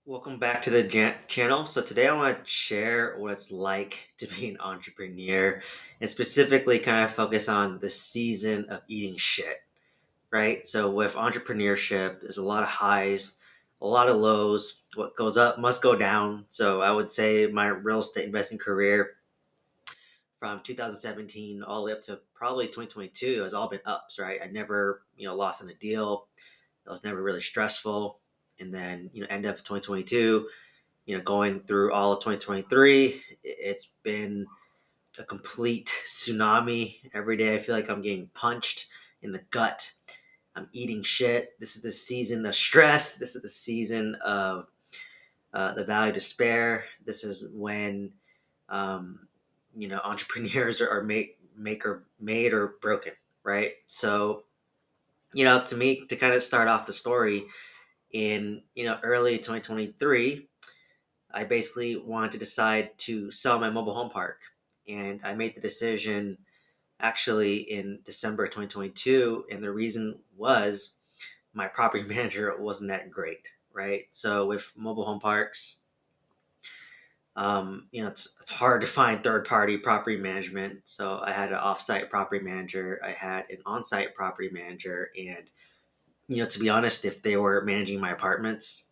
Welcome back to the channel. So today I want to share what it's like to be an entrepreneur and specifically kind of focus on the season of eating shit, right? So with entrepreneurship, there's a lot of highs, a lot of lows. What goes up must go down. So I would say my real estate investing career from 2017 all the way up to probably 2022 has all been ups, right? I never, lost on a deal. It was never really stressful. And then, end of 2022, going through all of 2023, it's been a complete tsunami. Every day I feel like I'm getting punched in the gut. I'm eating shit. This is the season of stress. This is the season of the value to spare. This is when, um, entrepreneurs are made or broken, right? So, to me, to kind of start off the story in, early 2023, I basically wanted to decide to sell my mobile home park. And I made the decision actually in December 2022. And the reason was my property manager wasn't that great, right? So with mobile home parks, it's hard to find third party property management. So I had an offsite property manager, I had an on site property manager. And, to be honest, if they were managing my apartments,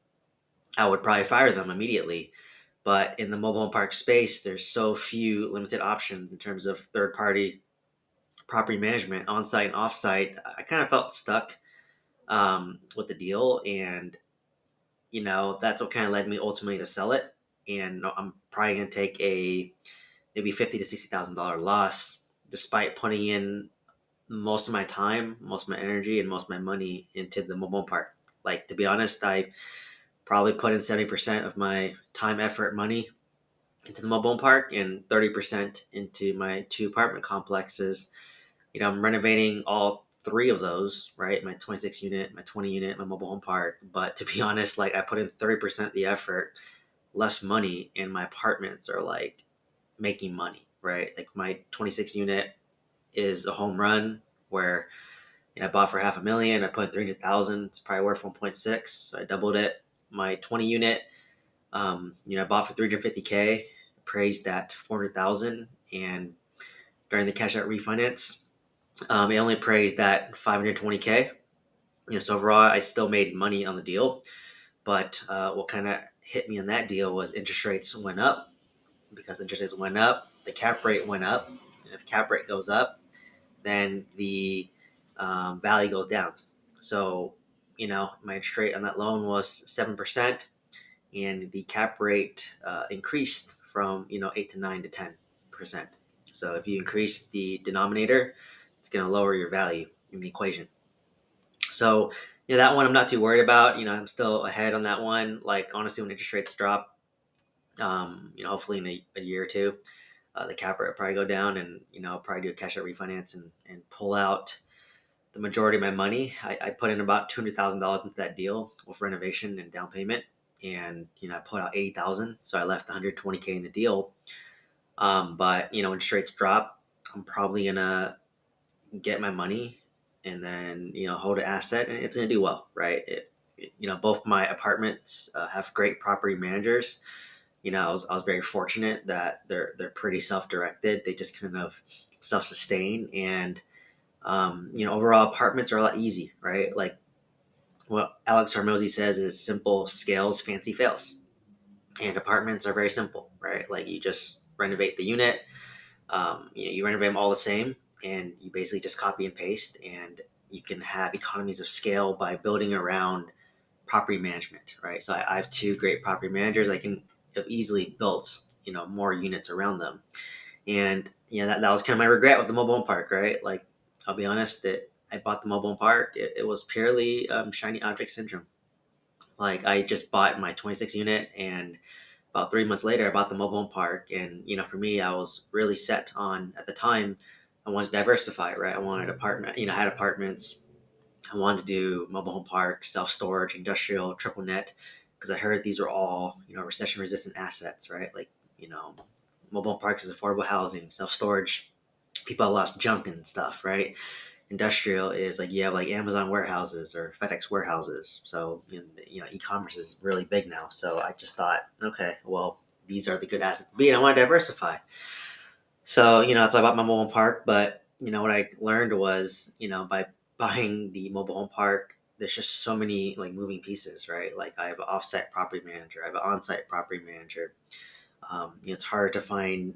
I would probably fire them immediately. But in the mobile home park space, there's so few limited options in terms of third party property management, on site and off site. I kind of felt stuck with the deal. And, that's what kind of led me ultimately to sell it. And I'm probably going to take a maybe $50,000 to $60,000 loss despite putting in most of my time, most of my energy, and most of my money into the mobile home park. Like, to be honest, I probably put in 70% of my time, effort, money into the mobile home park and 30% into my two apartment complexes. I'm renovating all three of those, right? My 26 unit, my 20 unit, my mobile home park. But to be honest, like I put in 30% the effort, less money, and my apartments are like making money, right? Like my 26 unit is a home run where I bought for 500,000. I put in 300,000. It's probably worth 1.6. So I doubled it. My 20 unit, I bought for 350K, appraised at 400,000, and during the cash out refinance, it only appraised at 520K. So overall, I still made money on the deal, but what kind of hit me on that deal was interest rates went up. Because interest rates went up, the cap rate went up, and if cap rate goes up, then the value goes down. So, my interest rate on that loan was 7%, and the cap rate increased from 8 to 9 to 10%. So if you increase the denominator, it's going to lower your value in the equation. So that one I'm not too worried about. I'm still ahead on that one. Like honestly, when interest rates drop, hopefully in a year or two, the cap rate will probably go down, and I'll probably do a cash out refinance and pull out the majority of my money. I put in about $200,000 into that deal with renovation and down payment, and I put out 80,000, so I left 120K in the deal. But when interest rates drop, I'm probably gonna get my money and then hold an asset, and it's gonna do well, right? Both my apartments have great property managers. I was very fortunate that they're pretty self directed. They just kind of self sustain, and overall apartments are a lot easy, right? Like what Alex Hormozy says is simple scales, fancy fails. And apartments are very simple, right? Like you just renovate the unit, you renovate them all the same, and you basically just copy and paste, and you can have economies of scale by building around property management, right? So I have two great property managers. I can have easily built, more units around them. And, that was kind of my regret with the mobile home park, right? Like, I'll be honest that I bought the mobile home park. It was purely shiny object syndrome. Like, I just bought my 26 unit, and about 3 months later, I bought the mobile home park. And, for me, I was really set on, at the time, I wanted to diversify, right? I wanted I had apartments. I wanted to do mobile home park, self storage, industrial, triple net, because I heard these are all recession resistant assets, right? Like mobile home parks is affordable housing, self storage. People have lost junk and stuff, right? industrial is like you have like Amazon warehouses or FedEx warehouses. So e-commerce is really big now. So I just thought, okay, well, these are the good assets to be, and I want to diversify. So it's all about my mobile home park. But what I learned was, by buying the mobile home park, there's just so many like moving pieces, right? Like I have an offsite property manager, I have an on-site property manager. It's hard to find,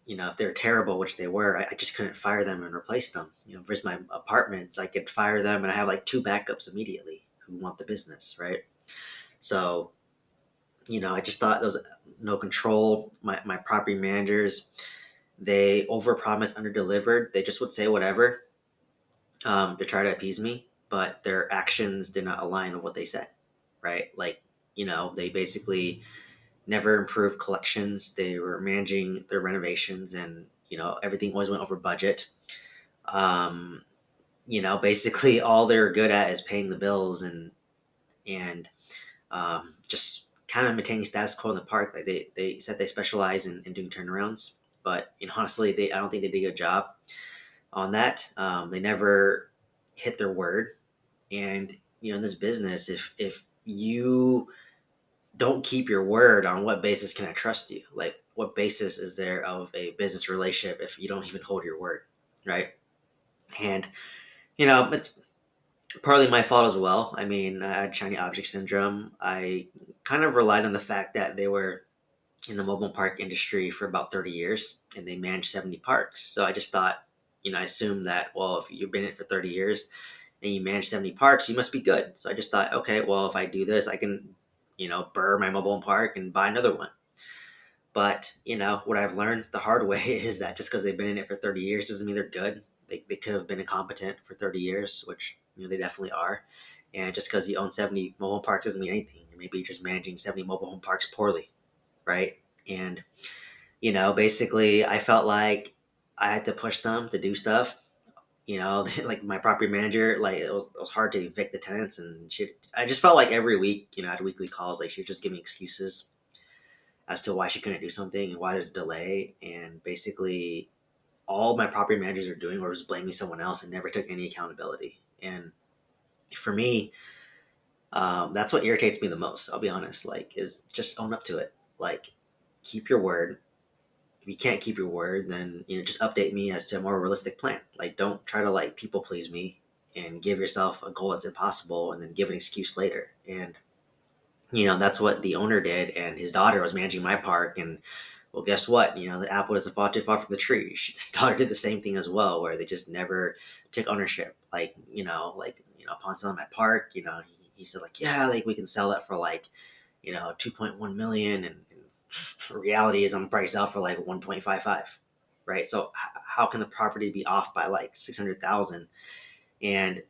if they're terrible, which they were, I just couldn't fire them and replace them. Versus my apartments, I could fire them and I have like two backups immediately who want the business, right? So, I just thought there was no control. My property managers, they overpromised, underdelivered. They just would say whatever to try to appease me, but their actions did not align with what they said, right? Like, they basically never improved collections. They were managing their renovations, and everything always went over budget. Um, basically all they're good at is paying the bills and just kind of maintaining status quo in the park. Like they said they specialize in doing turnarounds, but honestly, I don't think they did a good job on that. They never hit their word, and in this business, if you don't keep your word, on what basis can I trust you? Like, what basis is there of a business relationship if you don't even hold your word, right? And it's partly my fault as well. I mean, I had shiny object syndrome. I kind of relied on the fact that they were in the mobile park industry for about 30 years and they managed 70 parks. So I just thought, I assumed that, well, if you've been in it for 30 years and you manage 70 parks, you must be good. So I just thought, okay, well, if I do this, I can, burr my mobile home park and buy another one. But, what I've learned the hard way is that just because they've been in it for 30 years doesn't mean they're good. They could have been incompetent for 30 years, which, they definitely are. And just because you own 70 mobile home parks doesn't mean anything. Maybe you're just managing 70 mobile home parks poorly, right? And, basically I felt like I had to push them to do stuff. Like my property manager, like it was hard to evict the tenants, and I just felt like every week, I had weekly calls, like she would just give me excuses as to why she couldn't do something and why there's a delay. And basically, all my property managers are doing was blaming someone else and never took any accountability. And for me, that's what irritates me the most. I'll be honest, like, is just own up to it. Like, keep your word. If you can't keep your word, then just update me as to a more realistic plan. Like, don't try to like people please me and give yourself a goal that's impossible and then give an excuse later. And that's what the owner did, and his daughter was managing my park. And well, guess what? The apple doesn't fall too far from the tree. His daughter did the same thing as well, where they just never took ownership. Upon selling my park, he said like, yeah, like we can sell it for like 2.1 million, and reality is I'm probably sell for like 1.55, right? So how can the property be off by like 600,000? And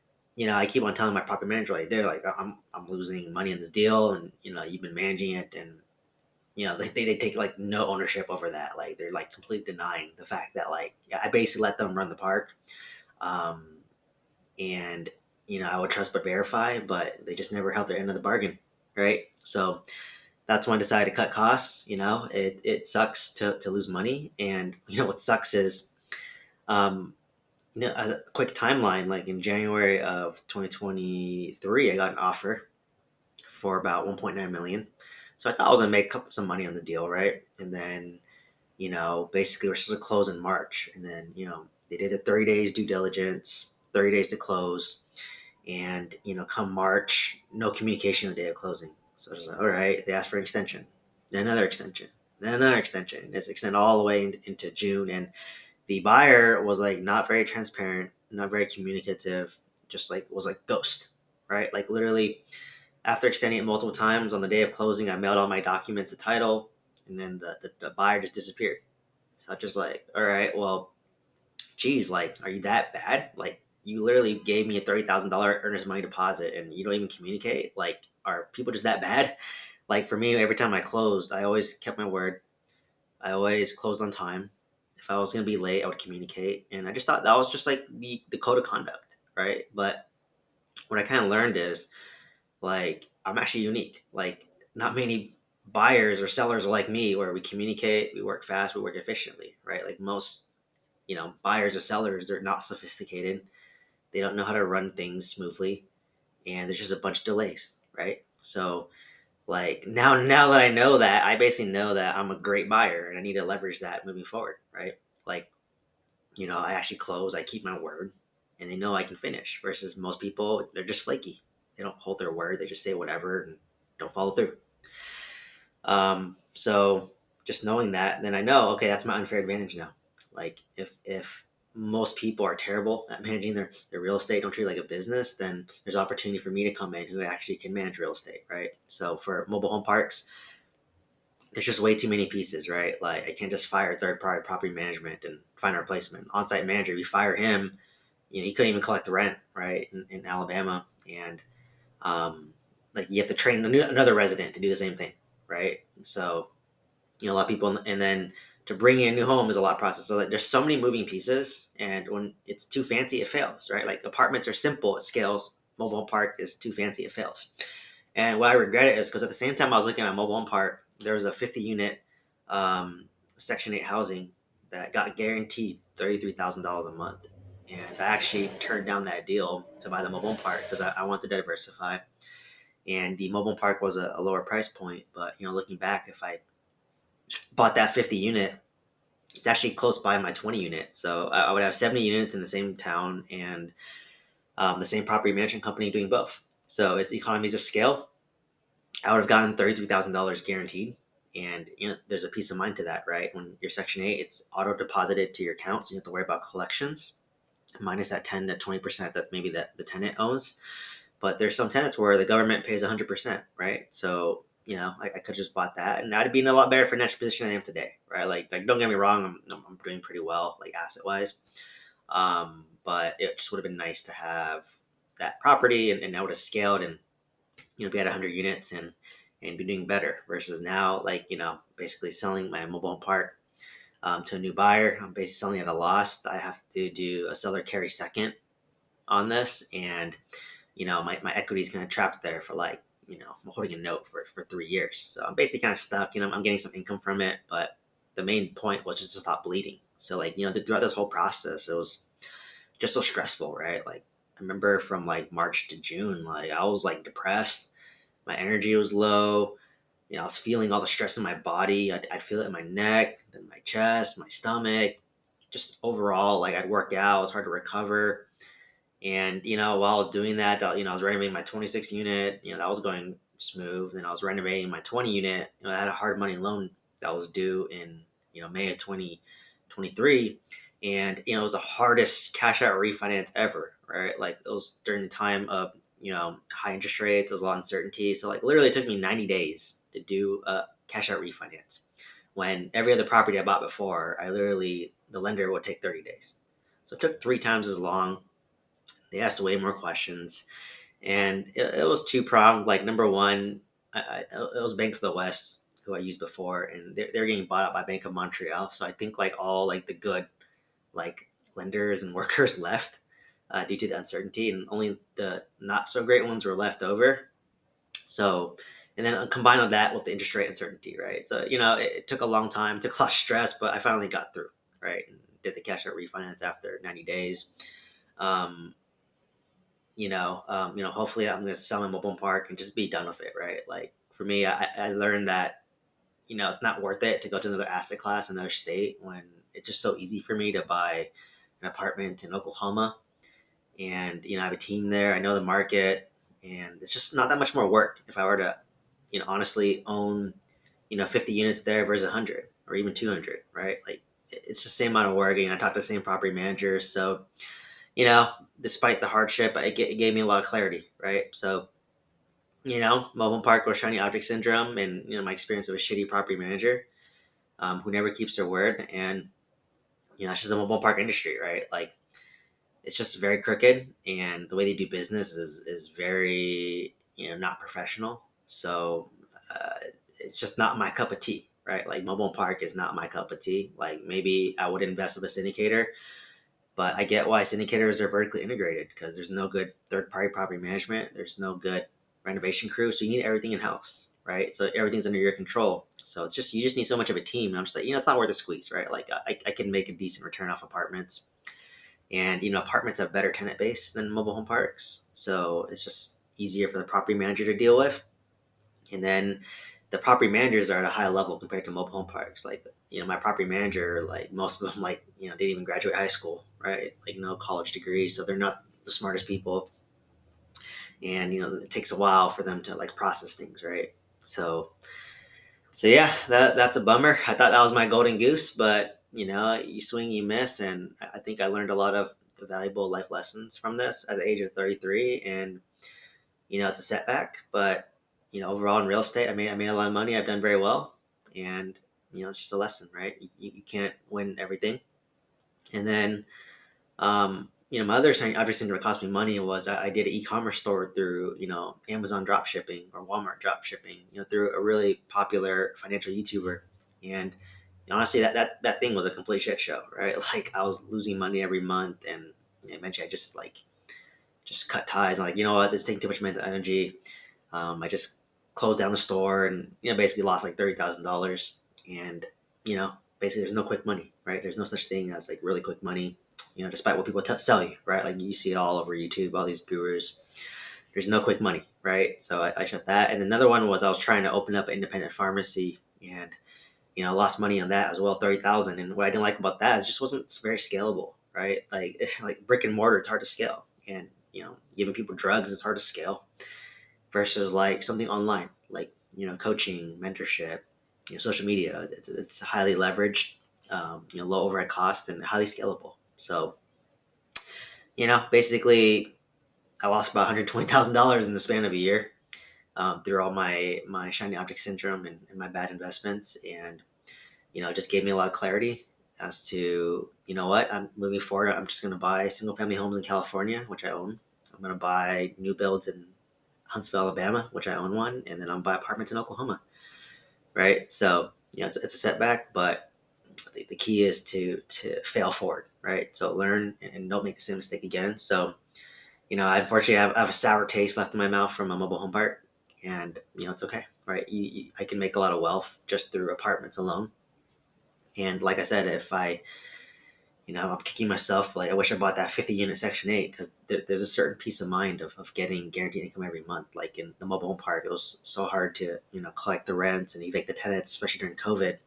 I keep on telling my property manager, like, they're like, I'm losing money in this deal, and you've been managing it, and they take like no ownership over that. Like they're like completely denying the fact that like, yeah, I basically let them run the park, um, and I would trust but verify, but they just never held their end of the bargain, right? So that's when I decided to cut costs. It sucks to lose money, and what sucks is, um, a quick timeline, like in January of 2023, I got an offer for about 1.9 million. So I thought I was gonna make some money on the deal, right? And then, basically we're supposed to close in March, and then they did the 30 days due diligence, 30 days to close, and come March, no communication the day of closing. So I was like, all right, they asked for an extension, then another extension, then another extension. It's extended all the way into June, and the buyer was like not very transparent, not very communicative, just like was like ghost, right? Like literally, after extending it multiple times, on the day of closing, I mailed all my documents to title, and then the buyer just disappeared. So I'm just like, all right, well, geez, like, are you that bad? Like, you literally gave me a $30,000 earnest money deposit, and you don't even communicate. Like, are people just that bad? Like for me, every time I closed, I always kept my word. I always closed on time. If I was gonna be late, I would communicate, and I just thought that was just like the code of conduct, right? But what I kind of learned is, like, I'm actually unique. Like, not many buyers or sellers are like me, where we communicate, we work fast, we work efficiently, right? Like most, buyers or sellers, they're not sophisticated. They don't know how to run things smoothly, and there's just a bunch of delays, right? So like now that I know that, I basically know that I'm a great buyer and I need to leverage that moving forward, right? Like, I actually close, I keep my word, and they know I can finish. Versus most people, they're just flaky. They don't hold their word. They just say whatever and don't follow through. So just knowing that, then I know, okay, that's my unfair advantage now. Like if most people are terrible at managing their real estate, don't treat it like a business, then there's opportunity for me to come in who actually can manage real estate, right? So for mobile home parks, there's just way too many pieces, right? Like I can't just fire third party property management and find a replacement. On-site manager, you fire him, he couldn't even collect the rent, right? In Alabama, and like you have to train another resident to do the same thing, right? So a lot of people, and then to bring in a new home is a lot of process. So like, there's so many moving pieces, and when it's too fancy, it fails, right? Like apartments are simple, it scales. Mobile home park is too fancy, it fails. And what I regret it is because at the same time I was looking at mobile home park, there was a 50 unit um, Section 8 housing that got guaranteed $33,000 a month. And I actually turned down that deal to buy the mobile home park because I want to diversify. And the mobile home park was a lower price point. But, looking back, if I bought that 50 unit, it's actually close by my 20 unit. So I would have 70 units in the same town and the same property management company doing both. So it's economies of scale. I would have gotten $33,000 guaranteed. And there's a peace of mind to that, right? When you're Section 8, it's auto deposited to your account, so you have to worry about collections, minus that 10 to 20% that maybe that the tenant owns. But there's some tenants where the government pays 100%, right? So I could just bought that, and I'd be in a lot better financial position than I am today, right? Like don't get me wrong, I'm doing pretty well, like asset wise. But it just would have been nice to have that property, and I would have scaled and be at 100 units and be doing better versus now, like basically selling my mobile home park to a new buyer. I'm basically selling at a loss. I have to do a seller carry second on this, and my equity is kind of trapped there for like I'm holding a note for 3 years, so I'm basically kind of stuck. I'm getting some income from it, but the main point was just to stop bleeding. So like throughout this whole process, it was just so stressful, right? Like I remember from like March to June, like I was like depressed. My energy was low. I was feeling all the stress in my body. I'd feel it in my neck, then my chest, my stomach. Just overall, like I'd work out. It was hard to recover. And while I was doing that, I was renovating my 26 unit. That was going smooth. And I was renovating my 20 unit. I had a hard money loan that was due in May of 2023, and it was the hardest cash out refinance ever. Right, like it was during the time of high interest rates. There was a lot of uncertainty. So like literally, it took me 90 days to do a cash out refinance. When every other property I bought before, the lender would take 30 days. So it took 3 times as long. They asked way more questions, and it was two-pronged. Like number one, it was Bank of the West, who I used before, and they're getting bought out by Bank of Montreal. So I think like all like the good like lenders and workers left due to the uncertainty, and only the not so great ones were left over. So, and then combined with that with the interest rate uncertainty, right? So it took a long time, took a lot of stress, but I finally got through, right? And did the cash out refinance after 90 days. Um, hopefully I'm gonna sell my mobile park and just be done with it, right? Like for me, I learned that it's not worth it to go to another asset class, another state, when it's just so easy for me to buy an apartment in Oklahoma, and I have a team there. I know the market, and it's just not that much more work if I were to honestly own 50 units there versus 100 or even 200, right? Like it's just the same amount of work. I talked to the same property manager, so you know, despite the hardship, it gave me a lot of clarity, right? So, mobile park or shiny object syndrome, and my experience of a shitty property manager who never keeps their word, and it's just the mobile park industry, right? Like it's just very crooked, and the way they do business is very not professional. So it's just not my cup of tea, right? Like mobile park is not my cup of tea. Like maybe I would invest with a syndicator. But I get why syndicators are vertically integrated, because there's no good third party property management. There's no good renovation crew. So you need everything in house, right? So everything's under your control. So you just need so much of a team. And I'm just like, it's not worth the squeeze, right? Like I can make a decent return off apartments. And apartments have better tenant base than mobile home parks, so it's just easier for the property manager to deal with. And then the property managers are at a high level compared to mobile home parks. Like, my property manager, like most of them, like, didn't even graduate high school, right? Like no college degree, so they're not the smartest people. And it takes a while for them to like process things, right? So yeah, that's a bummer. I thought that was my golden goose, but you swing, you miss, and I think I learned a lot of valuable life lessons from this at the age of 33. And it's a setback, but overall in real estate, I made a lot of money. I've done very well, and it's just a lesson, right? You can't win everything. And then my other object thing that cost me money was I did an e-commerce store through Amazon drop shipping or Walmart drop shipping, through a really popular financial YouTuber. And honestly, that thing was a complete shit show, right? Like I was losing money every month, and eventually I just cut ties. I'm like, you know what, this is taking too much mental energy. I just closed down the store and basically lost like $30,000. And basically there's no quick money, right? There's no such thing as like really quick money. Despite what people sell you, right? Like you see it all over YouTube, all these gurus. There's no quick money, right? So I shut that. And another one was I was trying to open up an independent pharmacy, and I lost money on that as well, 30,000. And what I didn't like about that is it just wasn't very scalable, right? Like like brick and mortar, it's hard to scale, and giving people drugs is hard to scale versus like something online, like coaching, mentorship, social media. It's highly leveraged, low overhead cost, and highly scalable. So basically, I lost about $120,000 in the span of a year, through all my shiny object syndrome and my bad investments. And it just gave me a lot of clarity as to what I'm moving forward. I'm just going to buy single family homes in California, which I own. I'm going to buy new builds in Huntsville, Alabama, which I own one, and then I'm buy apartments in Oklahoma, right? So it's a setback, but the key is to fail forward, right? So learn and don't make the same mistake again. So unfortunately, I have a sour taste left in my mouth from a mobile home park, and it's okay, right? I can make a lot of wealth just through apartments alone. And like I said, if I'm kicking myself. Like I wish I bought that 50 unit Section 8, because there's a certain peace of mind of getting guaranteed income every month. Like in the mobile home park, it was so hard to collect the rents and evict the tenants, especially during COVID.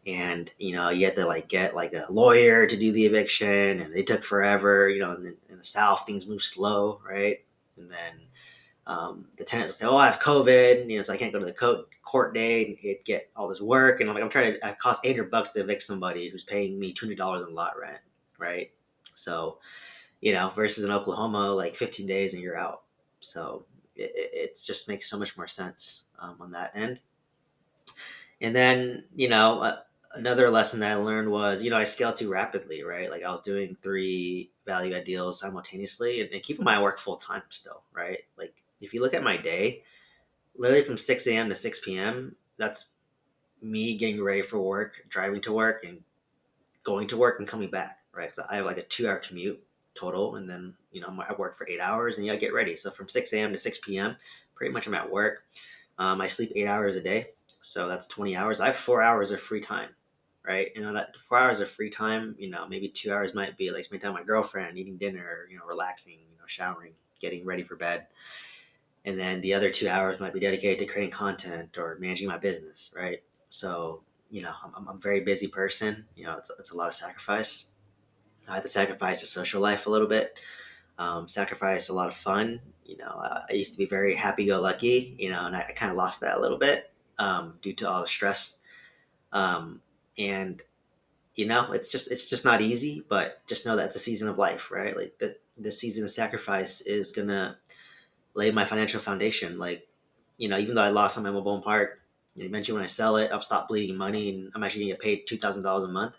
And you had to like get like a lawyer to do the eviction, and they took forever. In the South, things move slow, right? And then the tenants will say, "Oh, I have COVID, so I can't go to the court date and get all this work." And I'm like, it cost $800 to evict somebody who's paying me $200 in lot rent, right? So, versus in Oklahoma, like 15 days and you're out. So it just makes so much more sense, on that end. And then, another lesson that I learned was, I scaled too rapidly, right? Like I was doing 3 value add deals simultaneously, and keeping my work full time still, right? Like if you look at my day, literally from 6 a.m. to 6 p.m., that's me getting ready for work, driving to work, and going to work and coming back, right? So I have like a 2 hour commute total. And then, I work for 8 hours and I get ready. So from 6 a.m. to 6 p.m., pretty much I'm at work. I sleep 8 hours a day. So that's 20 hours. I have 4 hours of free time, right? That 4 hours of free time, maybe 2 hours might be like spending time with my girlfriend, eating dinner, relaxing, showering, getting ready for bed. And then the other 2 hours might be dedicated to creating content or managing my business, right? So I'm a very busy person. It's a lot of sacrifice. I had to sacrifice a social life a little bit, sacrifice a lot of fun. I used to be very happy-go-lucky, and I kind of lost that a little bit, due to all the stress. And it's just not easy, but just know that it's a season of life, right? Like the season of sacrifice is gonna lay my financial foundation. Like, even though I lost on my mobile home park, eventually when I sell it, I'll stop bleeding money, and I'm actually gonna get paid $2,000 a month,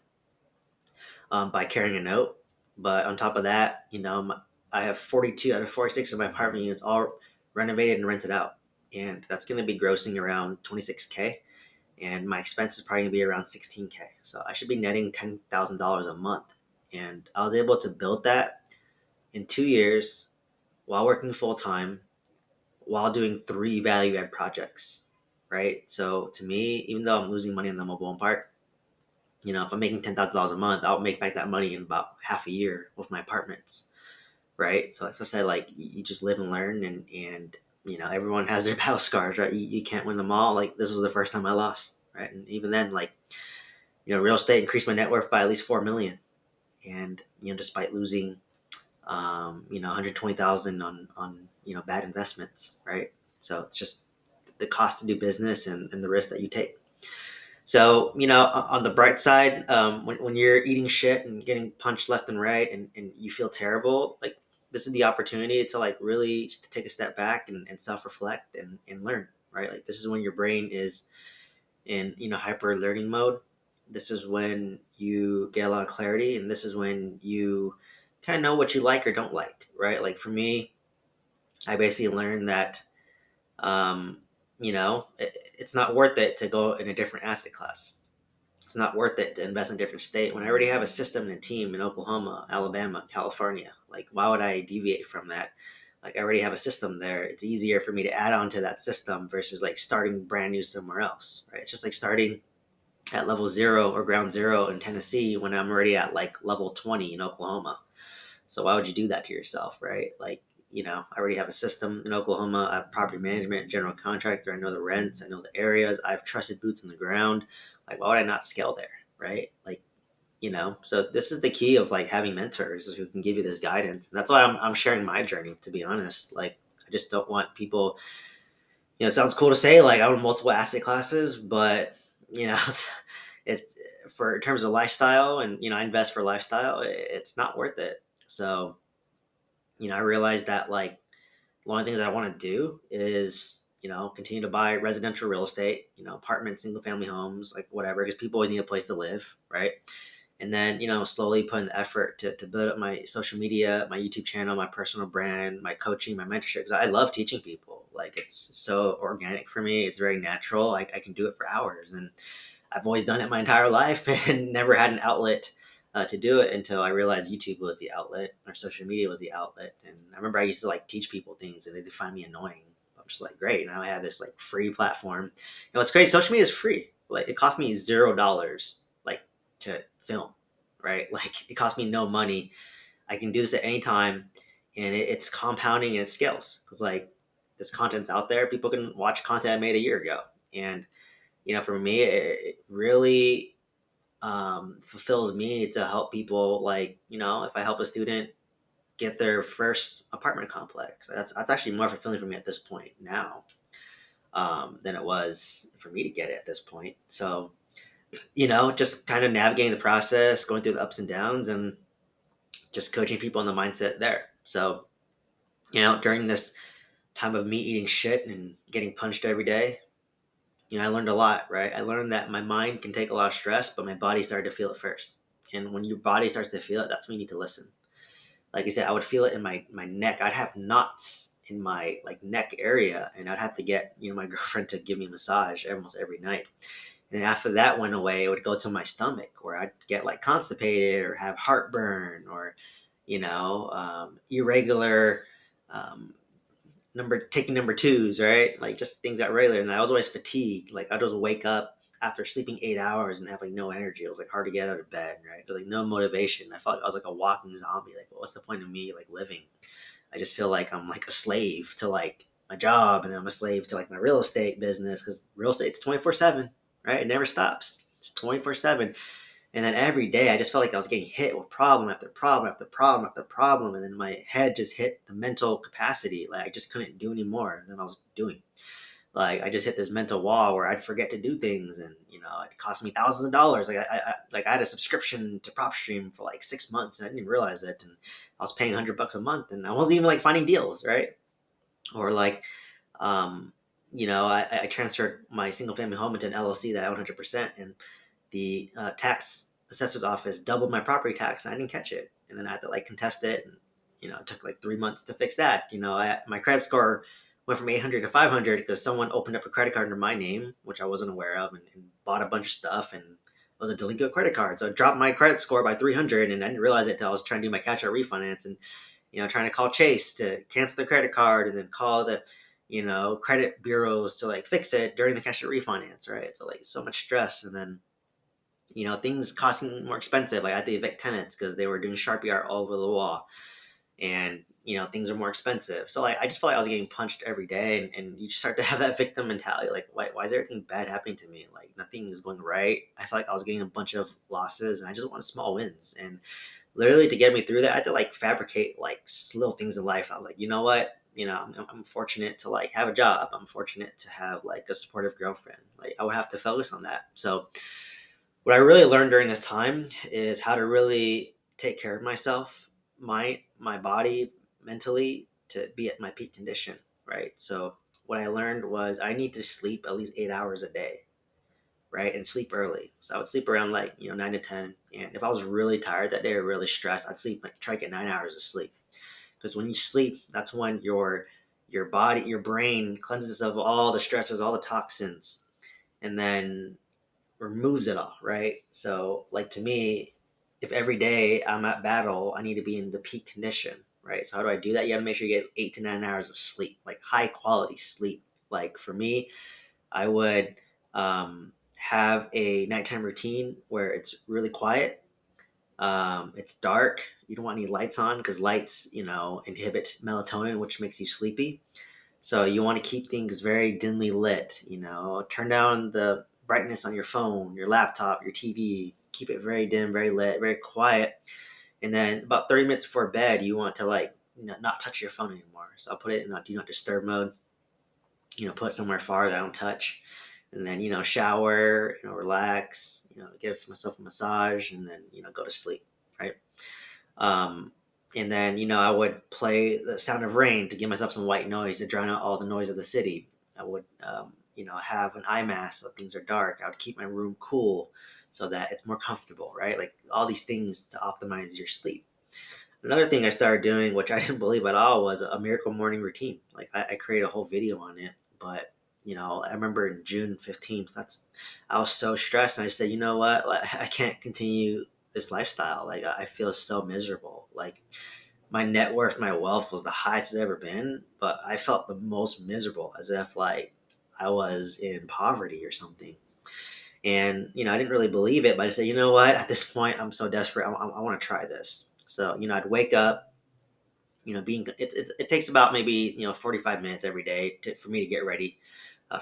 by carrying a note. But on top of that, I have 42 out of 46 of my apartment units all renovated and rented out, and that's gonna be grossing around 26K, and my expense is probably gonna be around 16K. So I should be netting $10,000 a month, and I was able to build that in 2 years while working full time, while doing 3 value add projects, right? So to me, even though I'm losing money in the mobile home park, If I'm making $10,000 a month, I'll make back that money in about half a year with my apartments, right? So that's what I said, like you just live and learn, and everyone has their battle scars, right? You can't win them all. Like this was the first time I lost, right? And even then, like real estate increased my net worth by at least 4 million, and despite losing 120,000 on bad investments, right? So it's just the cost to do business and the risk that you take. So, on the bright side, when you're eating shit and getting punched left and right, and you feel terrible, like this is the opportunity to like really take a step back and self-reflect and learn, right? Like this is when your brain is in, hyper learning mode. This is when you get a lot of clarity, and this is when you kind of know what you like or don't like, right? Like for me, I basically learned that, um, it's not worth it to go in a different asset class. It's not worth it to invest in a different state when I already have a system and a team in Oklahoma, Alabama, California. Like, why would I deviate from that? Like, I already have a system there. It's easier for me to add on to that system versus like starting brand new somewhere else, right? It's just like starting at level zero or ground zero in Tennessee when I'm already at like level 20 in Oklahoma. So why would you do that to yourself, right? Like, I already have a system in Oklahoma. I have property management, general contractor. I know the rents. I know the areas. I have trusted boots on the ground. Like, why would I not scale there, right? Like, so this is the key of like having mentors who can give you this guidance. And that's why I'm sharing my journey, to be honest. Like, I just don't want people, it sounds cool to say like I own multiple asset classes, but, it's for in terms of lifestyle and, I invest for lifestyle, it's not worth it. So, I realized that like one of the things I want to do is, continue to buy residential real estate, apartments, single family homes, like whatever, because people always need a place to live, right? And then, slowly put in the effort to build up my social media, my YouTube channel, my personal brand, my coaching, my mentorship. Because I love teaching people. Like it's so organic for me. It's very natural. Like I can do it for hours. And I've always done it my entire life and never had an outlet to do it until I realized YouTube was the outlet or social media was the outlet. And I remember I used to like teach people things and they'd find me annoying. I'm just like, great. Now I have this like free platform. It's crazy. Social media is free. Like it cost me $0 like to film, right? Like it cost me no money. I can do this at any time and it's compounding and it scales because like this content's out there. People can watch content I made a year ago. And for me, it really fulfills me to help people. Like, if I help a student get their first apartment complex, that's actually more fulfilling for me at this point now than it was for me to get it at this point. So, just kind of navigating the process, going through the ups and downs, and just coaching people on the mindset there. So, during this time of me eating shit and getting punched every day, I learned a lot, right? I learned that my mind can take a lot of stress, but my body started to feel it first. And when your body starts to feel it, that's when you need to listen. Like I said, I would feel it in my neck. I'd have knots in my like neck area, and I'd have to get my girlfriend to give me a massage almost every night. And then after that went away, it would go to my stomach, where I'd get like constipated or have heartburn or irregular um, taking number twos, right? Like just things got regular, and I was always fatigued. Like I just wake up after sleeping 8 hours and have like no energy. It was like hard to get out of bed, right? There's like no motivation. I felt like I was like a walking zombie. Like, what's the point of me like living? I just feel like I'm like a slave to like my job, and then I'm a slave to like my real estate business because real estate's 24/7, right? It never stops. It's 24/7. And then every day I just felt like I was getting hit with problem after problem after problem after problem. And then my head just hit the mental capacity. Like I just couldn't do any more than I was doing. Like I just hit this mental wall where I'd forget to do things, and it cost me thousands of dollars. Like I had a subscription to PropStream for like 6 months, and I didn't even realize it. And I was paying $100 a month, and I wasn't even like finding deals, right? Or like, um, I transferred my single family home into an LLC that I own 100%, and the tax assessor's office doubled my property tax, and I didn't catch it. And then I had to like contest it, and it took like 3 months to fix that. My credit score went from 800 to 500 because someone opened up a credit card under my name, which I wasn't aware of, and bought a bunch of stuff, and it was a delinquent credit card. So it dropped my credit score by 300, and I didn't realize it until I was trying to do my cash out refinance, and trying to call Chase to cancel the credit card, and then call the credit bureaus to like fix it during the cash out refinance, right? So like so much stress, and then things costing more expensive. Like I had to evict tenants because they were doing Sharpie art all over the wall, and things are more expensive. So like I just felt like I was getting punched every day, and you just start to have that victim mentality. Like why is everything bad happening to me? Like nothing is going right. I felt like I was getting a bunch of losses, and I just wanted small wins. And literally to get me through that, I had to like fabricate like little things in life. I was like, you know what? I'm fortunate to like have a job. I'm fortunate to have like a supportive girlfriend. Like I would have to focus on that. So what I really learned during this time is how to really take care of myself, my body, mentally, to be at my peak condition, right? So what I learned was I need to sleep at least 8 hours a day, right? And sleep early. So I would sleep around like 9 to 10, and if I was really tired that day or really stressed, I'd sleep like try to get 9 hours of sleep. Because when you sleep, that's when your body, your brain cleanses of all the stressors, all the toxins, and then removes it all, right? So, like to me, if every day I'm at battle, I need to be in the peak condition, right? So, how do I do that? You got to make sure you get 8 to 9 hours of sleep, like high quality sleep. Like for me, I would have a nighttime routine where it's really quiet. It's dark. You don't want any lights on because lights, inhibit melatonin, which makes you sleepy. So you want to keep things very dimly lit, turn down the brightness on your phone, your laptop, your TV, keep it very dim, very lit, very quiet. And then about 30 minutes before bed, you want to like, not touch your phone anymore. So I'll put it in do not disturb mode, put it somewhere far that I don't touch. And then, shower, relax, give myself a massage and then, go to sleep, right? Um, and then, I would play the sound of rain to give myself some white noise to drown out all the noise of the city. I would, have an eye mask so things are dark. I would keep my room cool so that it's more comfortable, right? Like all these things to optimize your sleep. Another thing I started doing, which I didn't believe at all, was a miracle morning routine. Like I created a whole video on it, but I remember in June 15th, I was so stressed, and I said, you know what, like, I can't continue this lifestyle. Like I feel so miserable. Like my net worth, my wealth was the highest it's ever been, but I felt the most miserable, as if like I was in poverty or something. And I didn't really believe it, but I said, you know what, at this point, I'm so desperate. I want to try this. So I'd wake up. It takes about maybe 45 minutes every day for me to get ready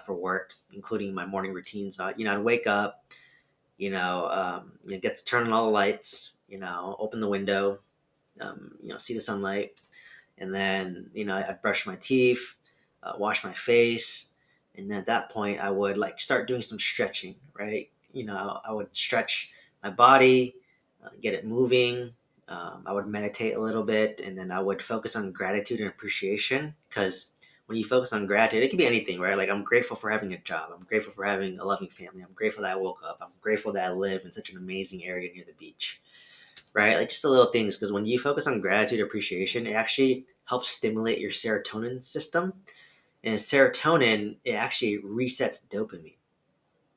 for work, including my morning routine. So I'd wake up, get to turn on all the lights, open the window, see the sunlight, and then I'd brush my teeth, wash my face, and then at that point I would like start doing some stretching, right? I would stretch my body, get it moving. I would meditate a little bit, and then I would focus on gratitude and appreciation, because when you focus on gratitude, it could be anything, right? Like I'm grateful for having a job, I'm grateful for having a loving family, I'm grateful that I woke up, I'm grateful that I live in such an amazing area near the beach, right? Like just the little things, because when you focus on gratitude, appreciation, it actually helps stimulate your serotonin system. And serotonin, it actually resets dopamine.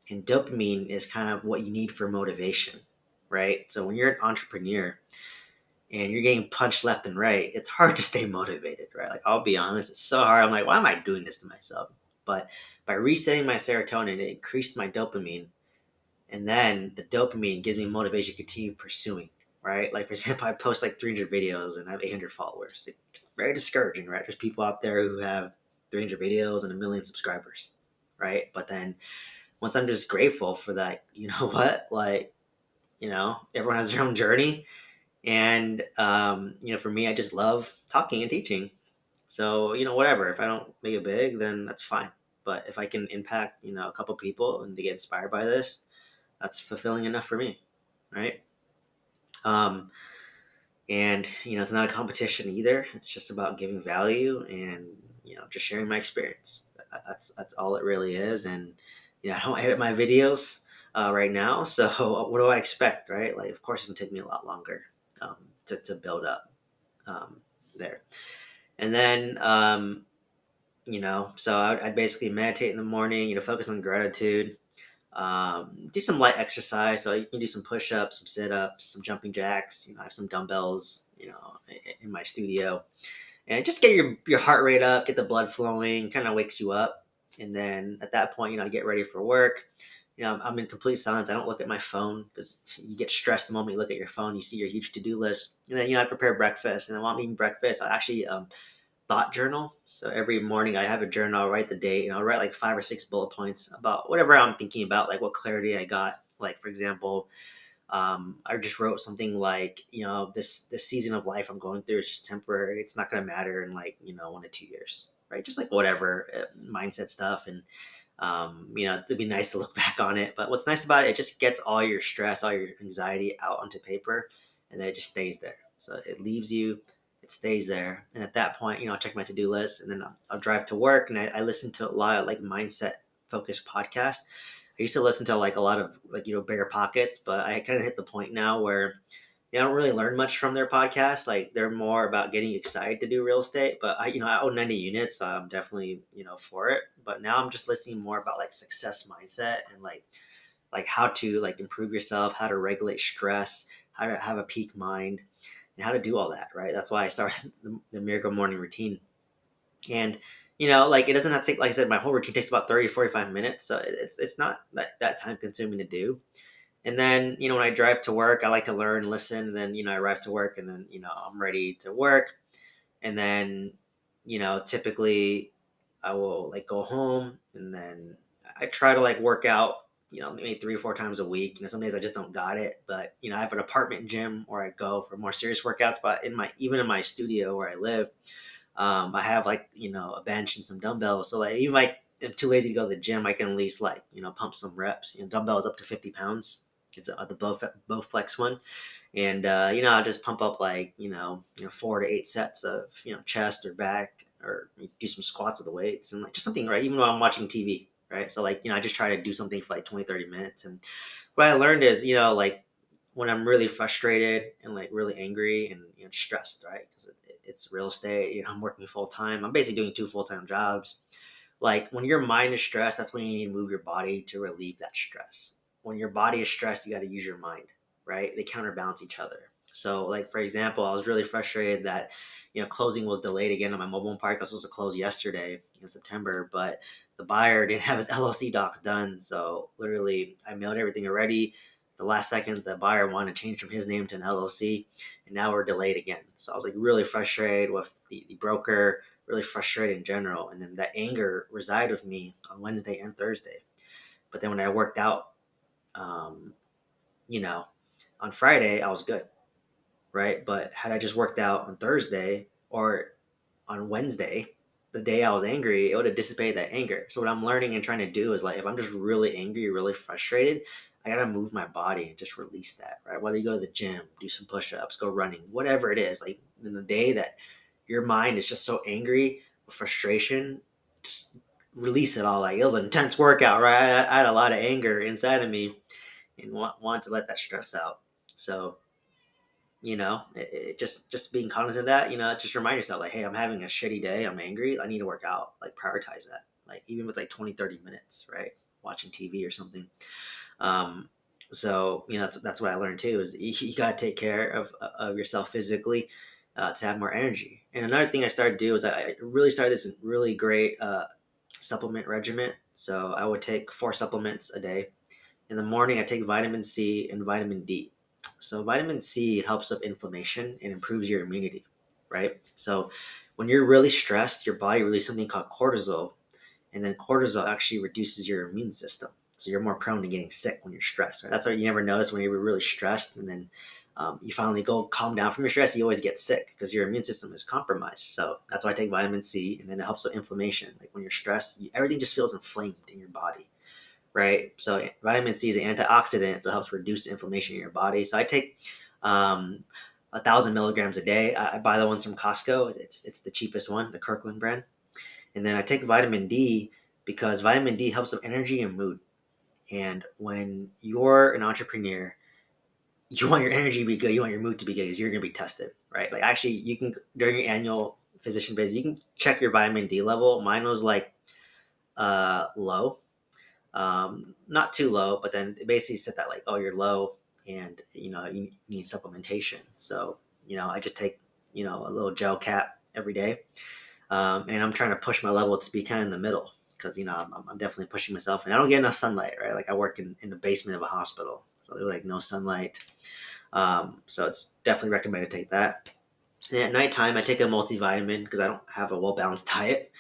And dopamine is kind of what you need for motivation, right? So when you're an entrepreneur and you're getting punched left and right, it's hard to stay motivated, right? Like I'll be honest, it's so hard. I'm like, why am I doing this to myself? But by resetting my serotonin, it increased my dopamine, and then the dopamine gives me motivation to continue pursuing, right? Like for example, I post like 300 videos and I have 800 followers. It's very discouraging, right? There's people out there who have 300 videos and a million subscribers, right? But then once I'm just grateful for that, you know what, like, everyone has their own journey. And for me, I just love talking and teaching. So whatever, if I don't make it big, then that's fine. But if I can impact a couple people and they get inspired by this, that's fulfilling enough for me, right? Um, and it's not a competition either. It's just about giving value and just sharing my experience. That's all it really is. And I don't edit my videos right now, so what do I expect, right? Like, of course, it's gonna take me a lot longer to build up um, there. And then so I'd basically meditate in the morning. Focus on gratitude. Do some light exercise. So you can do some push-ups, some sit-ups, some jumping jacks. I have some dumbbells, in my studio, and just get your heart rate up, get the blood flowing, kind of wakes you up. And then at that point, get ready for work. I'm in complete silence. I don't look at my phone because you get stressed the moment you look at your phone. You see your huge to-do list, and then I prepare breakfast, and while I'm eating breakfast, I actually thought journal. So every morning I have a journal. I'll write the date, and I'll write like 5 or 6 bullet points about whatever I'm thinking about, like what clarity I got. Like for example, I just wrote something like, this season of life I'm going through is just temporary. It's not going to matter in like 1 to 2 years, right? Just like whatever mindset stuff, and it'd be nice to look back on it. But what's nice about it, it just gets all your stress, all your anxiety out onto paper, and then it just stays there. So it leaves you, it stays there. And at that point, I'll check my to do list, and then I'll drive to work. And I listen to a lot of like mindset focused podcasts. I used to listen to like a lot of like, bigger pockets, but I kind of hit the point now where I don't really learn much from their podcast. Like they're more about getting excited to do real estate. But I own 90 units, so I'm definitely, for it. But now I'm just listening more about like success mindset and like how to like improve yourself, how to regulate stress, how to have a peak mind, and how to do all that. Right. That's why I started the Miracle Morning Routine. And like it doesn't have to take, like I said, my whole routine takes about 30 to 45 minutes, so it's not that time consuming to do. And then, when I drive to work, I like to learn, listen. And then, I arrive to work, and then, I'm ready to work. And then, typically I will like go home, and then I try to like work out, maybe 3 or 4 times a week. Some days I just don't got it, but, I have an apartment gym where I go for more serious workouts. But even in my studio where I live, I have like, a bench and some dumbbells. So like, even like I'm too lazy to go to the gym, I can at least like, pump some reps. Dumbbells up to 50 pounds. It's the Bowflex one. And, I'll just pump up like, 4 to 8 sets of, chest or back, or do some squats with the weights, and like just something, right? Even while I'm watching TV, right? So like, I just try to do something for like 20, 30 minutes. And what I learned is, like when I'm really frustrated and like really angry and stressed, right? Because it's real estate. I'm working full time. I'm basically doing 2 full-time jobs. Like when your mind is stressed, that's when you need to move your body to relieve that stress. When your body is stressed, you got to use your mind, right? They counterbalance each other. So, like for example, I was really frustrated that closing was delayed again on my mobile home park. I was supposed to close yesterday in September, but the buyer didn't have his LLC docs done. So literally, I mailed everything already. The last second, the buyer wanted to change from his name to an LLC, and now we're delayed again. So I was like really frustrated with the broker, really frustrated in general. And then that anger resided with me on Wednesday and Thursday. But then when I worked out, um, you know, on Friday, I was good, right? But had I just worked out on Thursday or on Wednesday, the day I was angry, it would have dissipated that anger. So what I'm learning and trying to do is like, if I'm just really angry, really frustrated, I gotta move my body and just release that, right? Whether you go to the gym, do some push-ups, go running, whatever it is, like in the day that your mind is just so angry with frustration, just release it all. Like it was an intense workout, right? I had a lot of anger inside of me and want to let that stress out. So just being cognizant of that, just remind yourself like, hey, I'm having a shitty day, I'm angry, I need to work out. Like prioritize that, like even if it's like 20, 30 minutes, right? Watching TV or something. um so that's what I learned too, is you got to take care of yourself physically, to have more energy. And another thing I started to do is I really started this really great supplement regimen. So I would take 4 supplements a day. In the morning, I take vitamin C and vitamin D. So, vitamin C helps with inflammation and improves your immunity, right? So, when you're really stressed, your body releases something called cortisol, and then cortisol actually reduces your immune system. So, you're more prone to getting sick when you're stressed, right? That's why you never notice when you're really stressed, and then you finally go calm down from your stress, you always get sick because your immune system is compromised. So, that's why I take vitamin C, and then it helps with inflammation. Like when you're stressed, everything just feels inflamed in your body, right? So vitamin C is an antioxidant, so it helps reduce inflammation in your body. So I take 1,000 milligrams a day. I buy the ones from Costco. It's the cheapest one, the Kirkland brand. And then I take vitamin D because vitamin D helps with energy and mood. And when you're an entrepreneur, you want your energy to be good, you want your mood to be good, because you're going to be tested, right? Like actually, you can, during your annual physician visit, you can check your vitamin D level. Mine was like low, not too low, but then it basically said that like, oh, you're low, and you need supplementation. So I just take a little gel cap every day, and I'm trying to push my level to be kind of in the middle, because I'm definitely pushing myself, and I don't get enough sunlight, right? Like I work in the basement of a hospital, so there's like no sunlight. So it's definitely recommended to take that. And at nighttime, I take a multivitamin because I don't have a well balanced diet.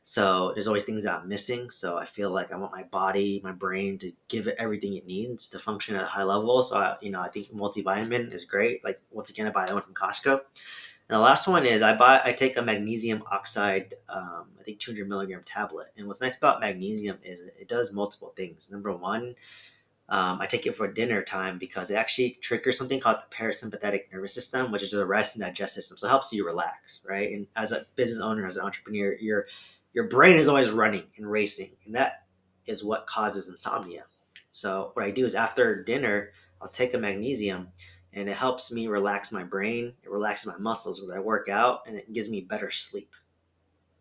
So there's always things that I'm missing. So I feel like I want my body, my brain to give it everything it needs to function at a high level. So I think multivitamin is great. Like once again, I buy that one from Costco. And the last one is I take a magnesium oxide, I think 200 milligram tablet. And what's nice about magnesium is it does multiple things. Number one, I take it for dinner time because it actually triggers something called the parasympathetic nervous system, which is the rest and digest system. So it helps you relax, right? And as a business owner, as an entrepreneur, your brain is always running and racing, and that is what causes insomnia. So what I do is after dinner, I'll take a magnesium, and it helps me relax my brain. It relaxes my muscles because I work out, and it gives me better sleep,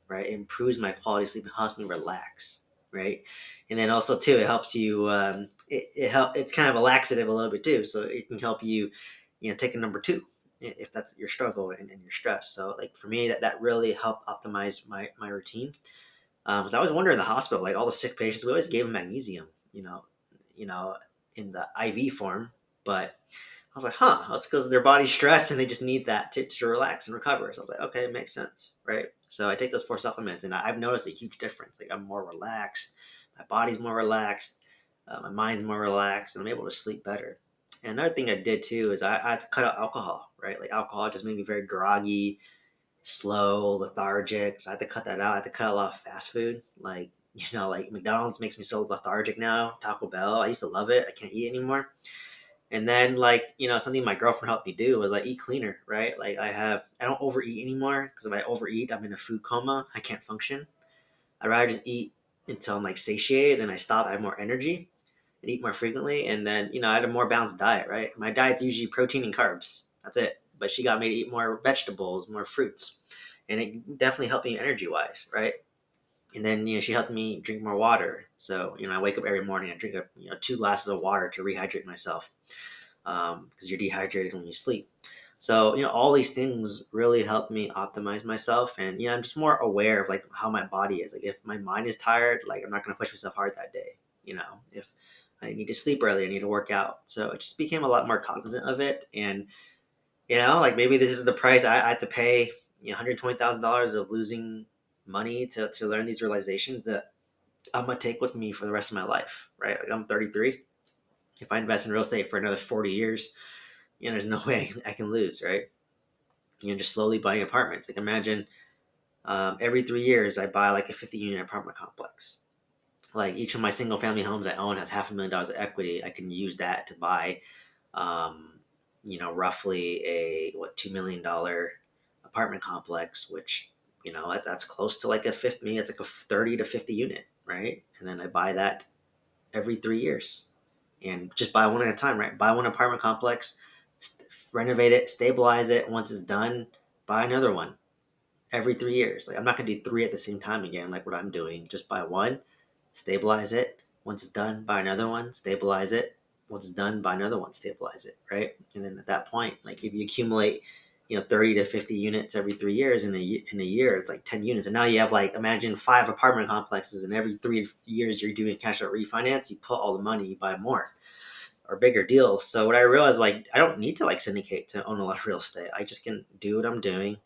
right? It improves my quality of sleep and helps me relax, right? And then also too, it helps you. It's kind of a laxative a little bit too, so it can help you, take a number two if that's your struggle and your stress. So like for me, that really helped optimize my routine. Because I was wondering in the hospital, like all the sick patients, we always gave them magnesium, you know, in the IV form, but I was like, huh, that's because their body's stressed and they just need that to relax and recover. So I was like, okay, it makes sense, right? So I take those four supplements and I've noticed a huge difference. Like I'm more relaxed, my body's more relaxed, my mind's more relaxed, and I'm able to sleep better. And another thing I did too is I had to cut out alcohol, right? Like alcohol just made me very groggy, slow, lethargic. So I had to cut that out. I had to cut a lot of fast food. Like, like McDonald's makes me so lethargic now. Taco Bell, I used to love it. I can't eat anymore. And then something my girlfriend helped me do was like eat cleaner, right? Like I don't overeat anymore because if I overeat, I'm in a food coma. I can't function. I'd rather just eat until I'm like satiated, then I stop, I have more energy and eat more frequently. And then, I had a more balanced diet, right? My diet's usually protein and carbs. That's it. But she got me to eat more vegetables, more fruits. And it definitely helped me energy wise, right? And then, she helped me drink more water. So, I wake up every morning, I drink 2 glasses of water to rehydrate myself because you're dehydrated when you sleep. So, all these things really help me optimize myself. And, I'm just more aware of like how my body is. Like if my mind is tired, like I'm not going to push myself hard that day. If I need to sleep early, I need to work out. So it just became a lot more cognizant of it. And, like maybe this is the price I had to pay, $120,000 of losing money to learn these realizations that I'm going to take with me for the rest of my life, right? Like I'm 33. If I invest in real estate for another 40 years, there's no way I can lose, right? Just slowly buying apartments. Like imagine every 3 years I buy like a 50 unit apartment complex. Like each of my single family homes I own has $500,000 of equity. I can use that to buy, um, roughly a $2 million apartment complex, which that's close to like a 50. It's like a 30 to 50 unit, right? And then I buy that every 3 years and just buy one at a time, right? Buy one apartment complex, renovate it, stabilize it. Once it's done, buy another one every 3 years. Like I'm not gonna do three at the same time again, like what I'm doing. Just buy one, stabilize it. Once it's done, buy another one, stabilize it. Once it's done, buy another one, stabilize it, right? And then at that point, like if you accumulate, 30 to 50 units every 3 years in a year, it's like 10 units. And now you have like imagine 5 apartment complexes, and every 3 years you're doing cash out refinance. You put all the money, you buy more or bigger deals. So what I realized, like I don't need to like syndicate to own a lot of real estate. I just can do what I'm doing,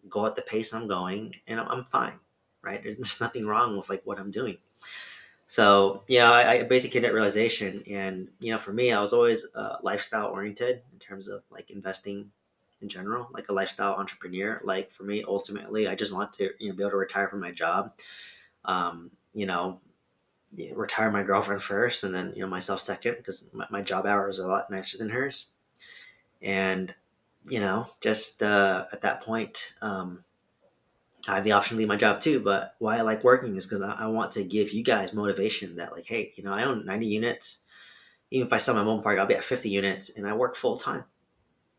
go at the pace I'm going, and I'm fine, right? There's nothing wrong with like what I'm doing. So yeah, I basically hit that realization, and for me, I was always lifestyle oriented in terms of like investing in general, like a lifestyle entrepreneur. Like for me, ultimately, I just want to be able to retire from my job, um, you know, retire my girlfriend first, and then myself second, because my job hours are a lot nicer than hers, and just at that point. I have the option to leave my job too, but why I like working is because I want to give you guys motivation that like, hey, I own 90 units. Even if I sell my mobile park, I'll be at 50 units and I work full time,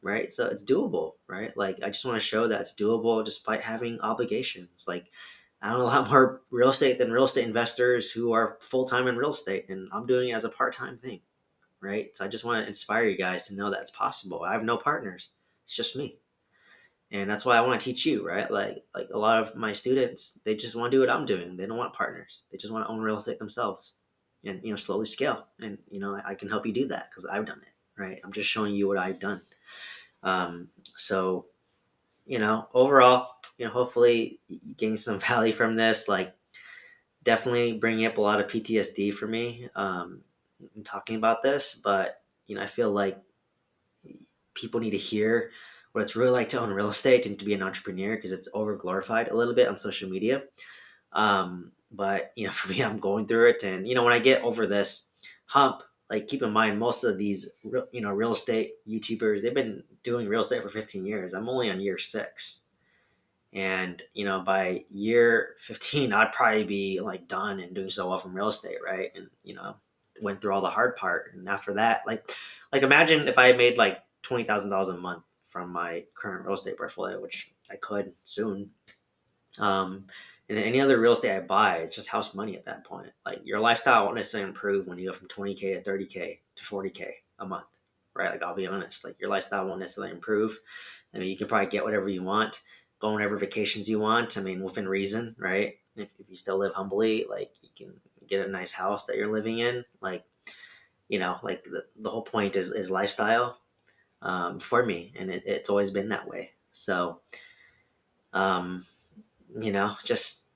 right? So it's doable, right? Like I just want to show that it's doable despite having obligations. Like I own a lot more real estate than real estate investors who are full time in real estate, and I'm doing it as a part time thing, right? So I just want to inspire you guys to know that it's possible. I have no partners; it's just me. And that's why I want to teach you, right? Like a lot of my students, they just want to do what I'm doing. They don't want partners. They just want to own real estate themselves, and slowly scale. And I can help you do that because I've done it, right? I'm just showing you what I've done. So overall, hopefully you gain some value from this. Like, definitely bringing up a lot of PTSD for me, in talking about this. But I feel like people need to hear what it's really like to own real estate and to be an entrepreneur, because it's over glorified a little bit on social media. But for me, I'm going through it, and when I get over this hump, like, keep in mind, most of these real estate YouTubers, they've been doing real estate for 15 years. I'm only on year 6. And by year 15, I'd probably be like done and doing so well from real estate, right? And went through all the hard part. And after that, like imagine if I had made like $20,000 a month from my current real estate portfolio, which I could soon. And then any other real estate I buy, it's just house money at that point. Like, your lifestyle won't necessarily improve when you go from 20K to 30K to 40K a month, right? Like, I'll be honest, like, your lifestyle won't necessarily improve. I mean, you can probably get whatever you want, go on whatever vacations you want. I mean, within reason, right? If you still live humbly, like, you can get a nice house that you're living in. Like, like the whole point is lifestyle, for me. And it's always been that way. So, um, just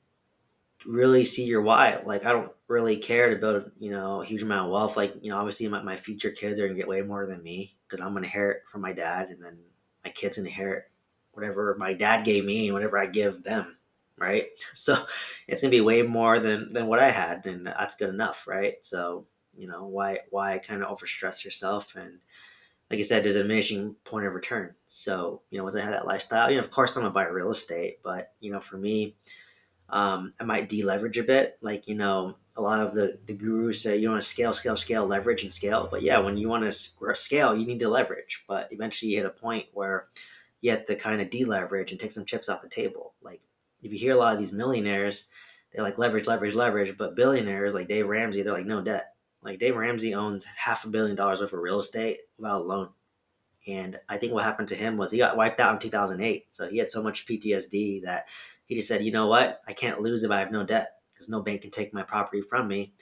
really see your why. Like, I don't really care to build, a huge amount of wealth. Like, obviously my future kids are gonna get way more than me because I'm gonna inherit from my dad, and then my kids inherit whatever my dad gave me and whatever I give them, right? So it's gonna be way more than what I had, and that's good enough, right? So why kind of overstress yourself? And like I said, there's a diminishing point of return. So once I have that lifestyle, of course I'm gonna buy real estate, but for me, I might deleverage a bit. Like, a lot of the gurus say you want to scale, scale, scale, leverage and scale. But yeah, when you want to scale, you need to leverage. But eventually you hit a point where you have to kind of deleverage and take some chips off the table. Like, if you hear a lot of these millionaires, they're like leverage, leverage, leverage. But billionaires like Dave Ramsey, they're like no debt. Like, Dave Ramsey owns $500 million worth of real estate without a loan. And I think what happened to him was he got wiped out in 2008. So he had so much PTSD that he just said, you know what? I can't lose if I have no debt, because no bank can take my property from me.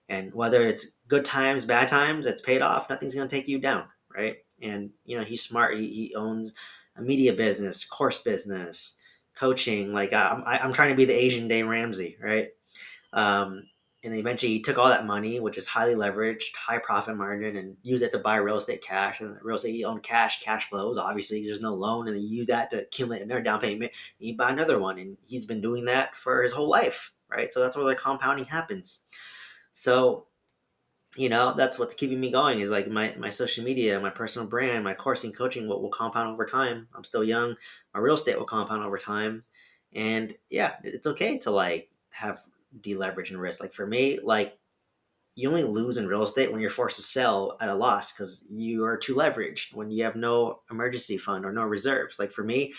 And whether it's good times, bad times, it's paid off. Nothing's going to take you down, right? And, he's smart. He owns a media business, course business, coaching. Like, I'm trying to be the Asian Dave Ramsey, right? Um, and eventually he took all that money, which is highly leveraged, high profit margin, and used it to buy real estate cash. And real estate, he owned cash flows. Obviously, there's no loan, and he used that to accumulate another down payment. And he buy another one, and he's been doing that for his whole life, right? So that's where the compounding happens. So that's what's keeping me going, is like my social media, my personal brand, my coursing, coaching, what will compound over time. I'm still young. My real estate will compound over time. And yeah, it's okay to like have deleverage and risk. Like, for me, like, you only lose in real estate when you're forced to sell at a loss because you are too leveraged, when you have no emergency fund or no reserves. Like, for me,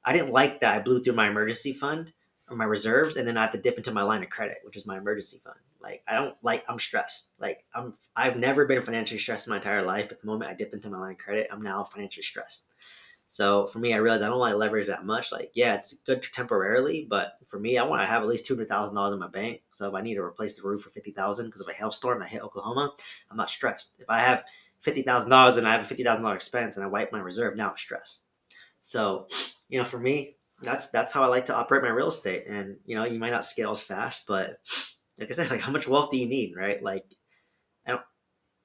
I didn't like that I blew through my emergency fund or my reserves, and then I have to dip into my line of credit, which is my emergency fund. Like, I don't like, I'm stressed. Like, I've never been financially stressed in my entire life, but the moment I dipped into my line of credit, I'm now financially stressed. So for me, I realized I don't like leverage that much. Like, yeah, it's good temporarily, but for me, I want to have at least $200,000 in my bank. So if I need to replace the roof for 50,000 because of a hailstorm that hit Oklahoma, I'm not stressed. If I have $50,000 and I have a $50,000 expense and I wipe my reserve, now I'm stressed. So, for me, that's how I like to operate my real estate. And you might not scale as fast, but like I said, like, how much wealth do you need, right? Like, I don't,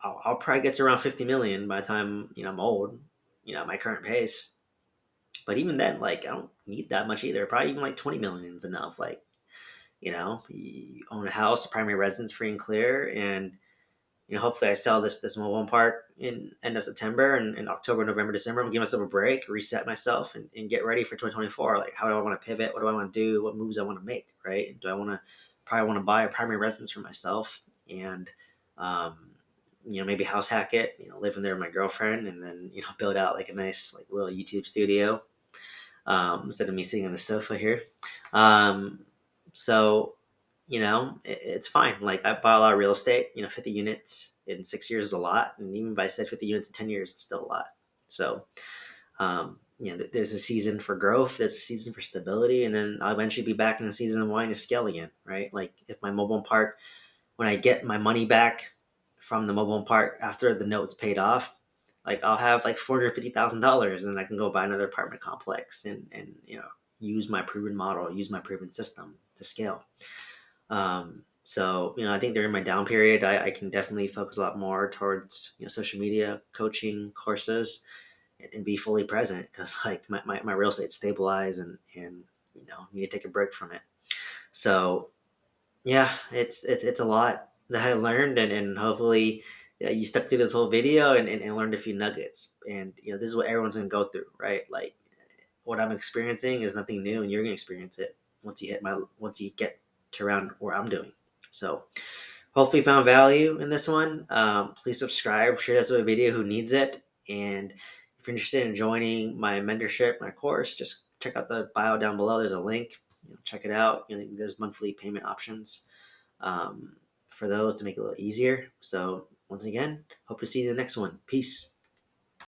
I'll probably get to around 50 million by the time I'm old. At my current pace. But even then, like, I don't need that much either. Probably even like 20 million is enough. Like, you own a house, primary residence, free and clear, and hopefully I sell this mobile park in end of September, and in October, November, December. I'm gonna give myself a break, reset myself, and get ready for 2024. Like, how do I want to pivot? What do I want to do? What moves I want to make? Right? Do I want to probably want to buy a primary residence for myself, and maybe house hack it, live in there with my girlfriend, and then build out like a nice like little YouTube studio, instead of me sitting on the sofa here. Um, so, it's fine. Like, I bought a lot of real estate, 50 units in 6 years is a lot. And even if I said 50 units in 10 years, it's still a lot. So, there's a season for growth, there's a season for stability, and then I'll eventually be back in the season of wanting to scale again, right? Like if my mobile home park, when I get my money back from the mobile home park after the note's paid off, like I'll have like $450,000, and I can go buy another apartment complex and use my proven model, use my proven system to scale. So I think during my down period, I can definitely focus a lot more towards social media coaching courses and be fully present because like my real estate stabilize and need to take a break from it. So yeah, it's a lot that I learned, and hopefully you stuck through this whole video and learned a few nuggets. And this is what everyone's gonna go through, right? Like what I'm experiencing is nothing new, and you're gonna experience it once you get to around where I'm doing. So hopefully you found value in this one. Please subscribe, share this with a video who needs it. And if you're interested in joining my mentorship, my course, just check out the bio down below. There's a link. Check it out. There's monthly payment options for those to make it a little easier. So once again, hope to see you in the next one. Peace.